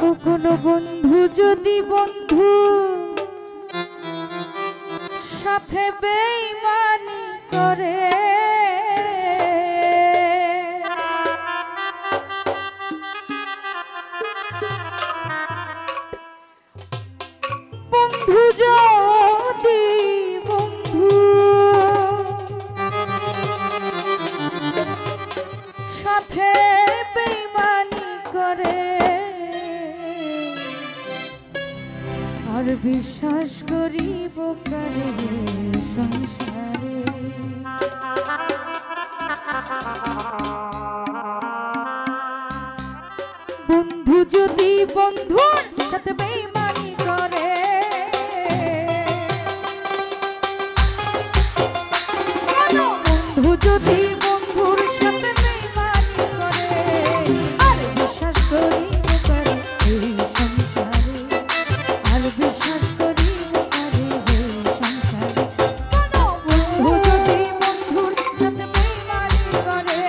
কোনো বন্ধু যদি বন্ধু সাথে বেঈমানি করে, বন্ধু যদি বন্ধু সাথে বেঈমানি করে, আর বিশ্বাস করিব কারে সংসারে। বন্ধু যদি বন্ধুর সাথে বেঈমানি করে, বন্ধু যদি বন্ধুর সাথে বেঈমানি করে, আর বিশ্বাস করিব কারে এই সংসারে, আর বিশ্বাস করিব কারে এই সংসারে। বন্ধু যদি বন্ধুর সাথে বেঈমানি করে,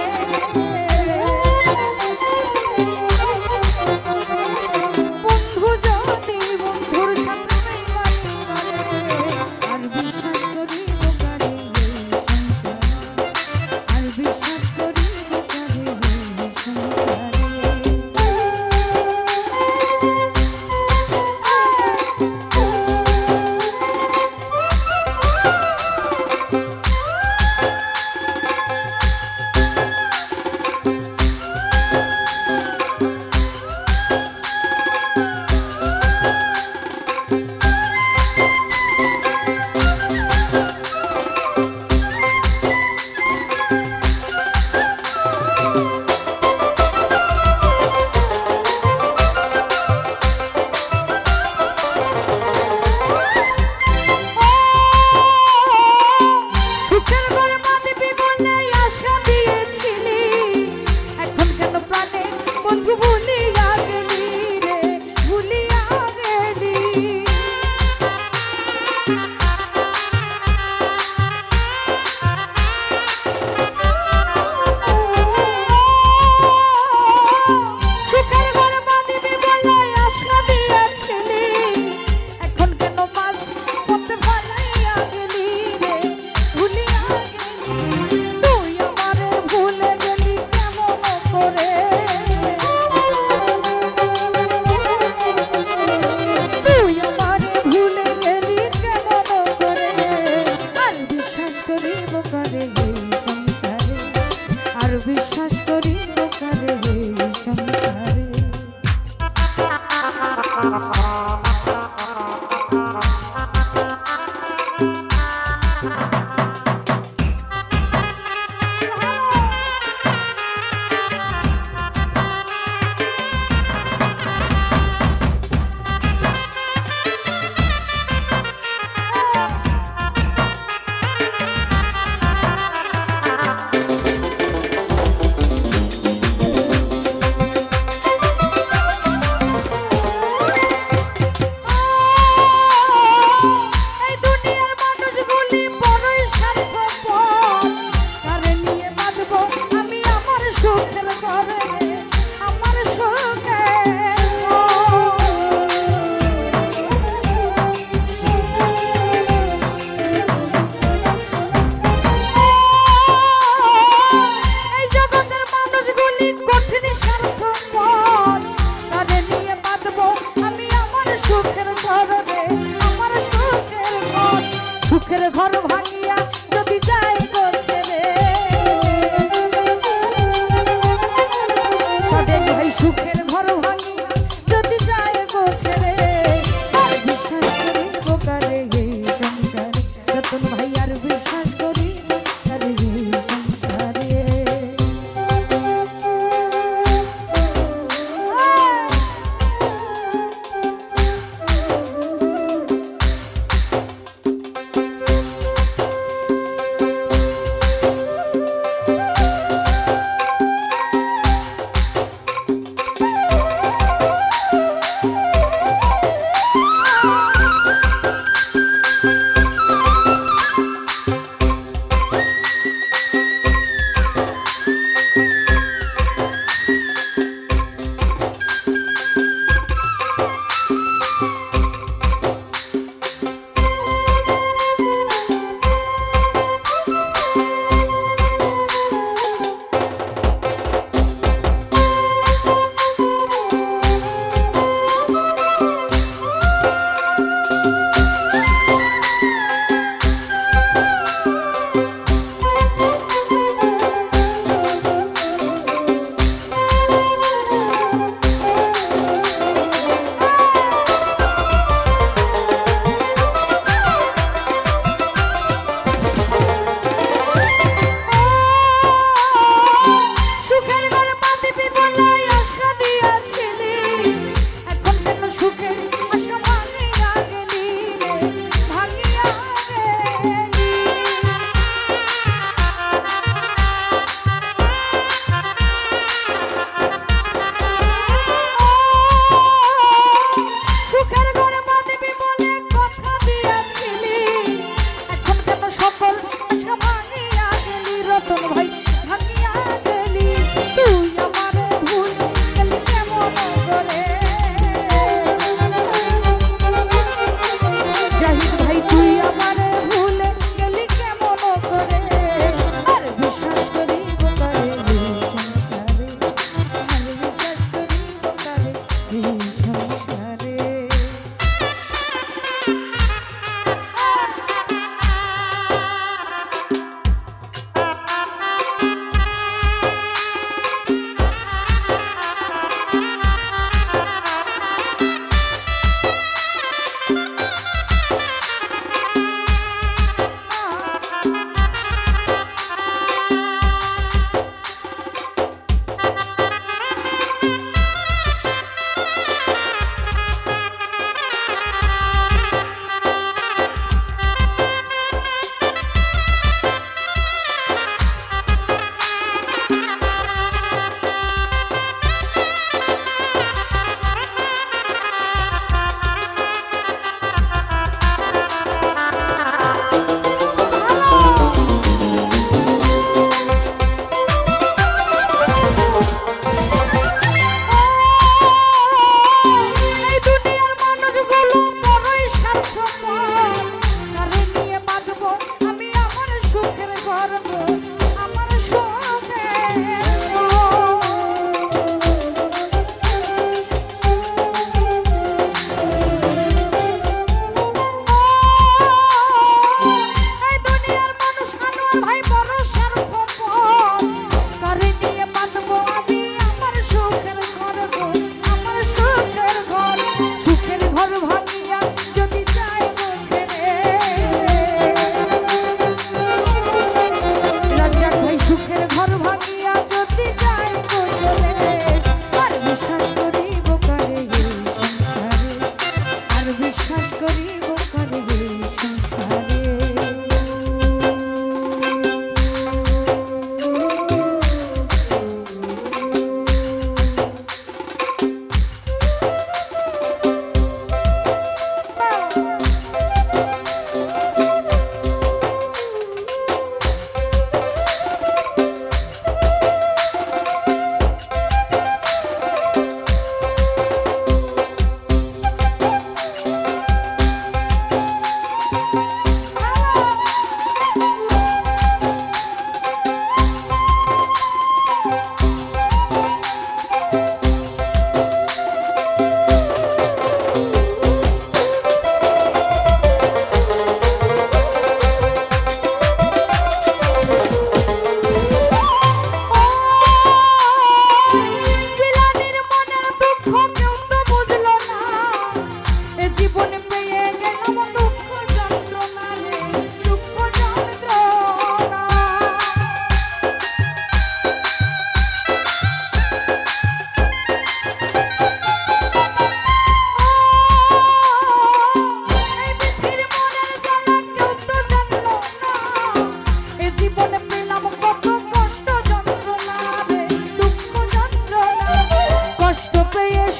বন্ধু যদি বন্ধুর সাথে বেঈমানি করে, আর বিশ্বাস করিব কারে এই সংসারে, আর বিশ্বাস করিব কারে এই সংসারে। বিশ্বাস করিব কারে এই সংসারে। সুখের ঘর ভাঙিয়া যদি যাই গো ছেড়ে, সাদেক ভাই সুখের ঘর ভাঙিয়া যদি যাই গো ছেড়ে, আর বিশ্বাস করিব কারে এই সংসারে। রতন ভাই আর বিশ্বাস করিব কারে এই সংসারে।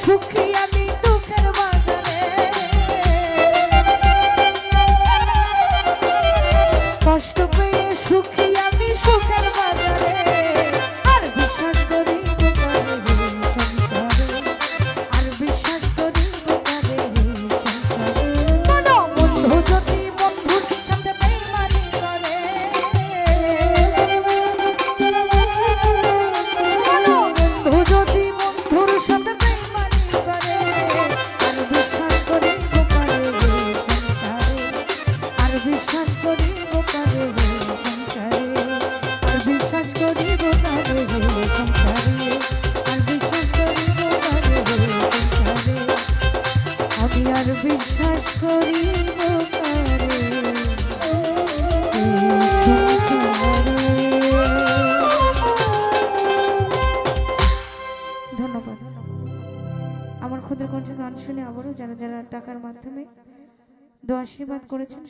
সুখী আমি দুঃখের বাজারে, কষ্ট পেয়ে সুখী আমি সুখের বাজারে, আর বিশ্বাস করি বোকারে সংসারে, আর বিশ্বাস করি বোকারে সংসারে। কোনো বন্ধু যদি বন্ধুর সাথে বেইমানি করে, কোনো বন্ধু যদি বন্ধুর সাথে বেইমানি করে, আর বিশ্বাস করি বোকারে সংসারে, আর বিশ্বাস করি বোকারে সংসারে, আর বিশ্বাস করি বোকারে সংসারে, আর বিশ্বাস করি বোকারে সংসারে, আমি আর বিশ্বাস করি বোকারে সংসারে। ধন্যবাদ। আমার ক্ষুদ্র কণ্ঠে গান শুনে আবারও যারা যারা টাকার মাধ্যমে দোয়া আশীর্বাদ করেছেন